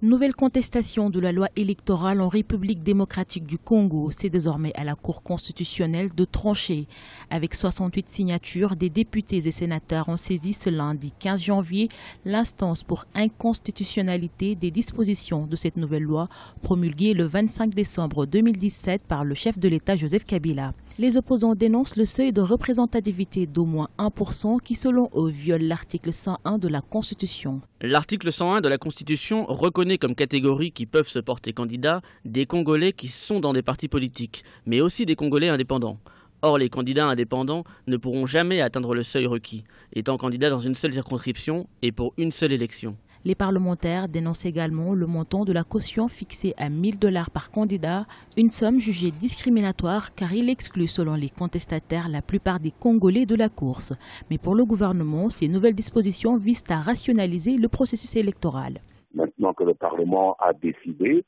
Nouvelle contestation de la loi électorale en République démocratique du Congo. C'est désormais à la Cour constitutionnelle de trancher. Avec 68 signatures, des députés et sénateurs ont saisi ce lundi 15 janvier l'instance pour inconstitutionnalité des dispositions de cette nouvelle loi promulguée le 25 décembre 2017 par le chef de l'État Joseph Kabila. Les opposants dénoncent le seuil de représentativité d'au moins 1% qui, selon eux, viole l'article 101 de la Constitution. L'article 101 de la Constitution reconnaît comme catégorie qui peuvent se porter candidats des Congolais qui sont dans des partis politiques, mais aussi des Congolais indépendants. Or, les candidats indépendants ne pourront jamais atteindre le seuil requis, étant candidats dans une seule circonscription et pour une seule élection. Les parlementaires dénoncent également le montant de la caution fixé à 1 000 $ par candidat, une somme jugée discriminatoire car il exclut selon les contestataires la plupart des Congolais de la course. Mais pour le gouvernement, ces nouvelles dispositions visent à rationaliser le processus électoral. Maintenant que le Parlement a décidé,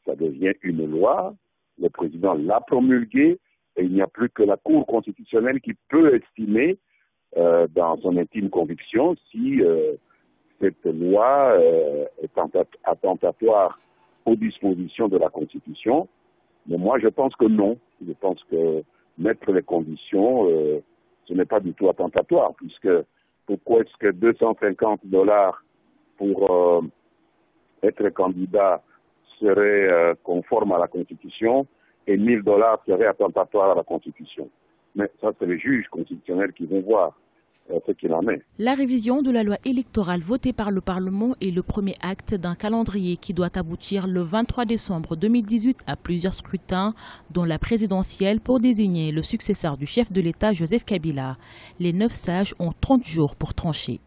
ça devient une loi, le président l'a promulguée et il n'y a plus que la Cour constitutionnelle qui peut estimer dans son intime conviction si cette loi est attentatoire aux dispositions de la Constitution. Mais moi, je pense que non. Je pense que mettre les conditions, ce n'est pas du tout attentatoire, puisque pourquoi est-ce que 250 $ pour être candidat serait conforme à la Constitution et 1 000 $ serait attentatoire à la Constitution? Mais ça, c'est les juges constitutionnels qui vont voir. La révision de la loi électorale votée par le Parlement est le premier acte d'un calendrier qui doit aboutir le 23 décembre 2018 à plusieurs scrutins, dont la présidentielle pour désigner le successeur du chef de l'État Joseph Kabila. Les 9 sages ont 30 jours pour trancher.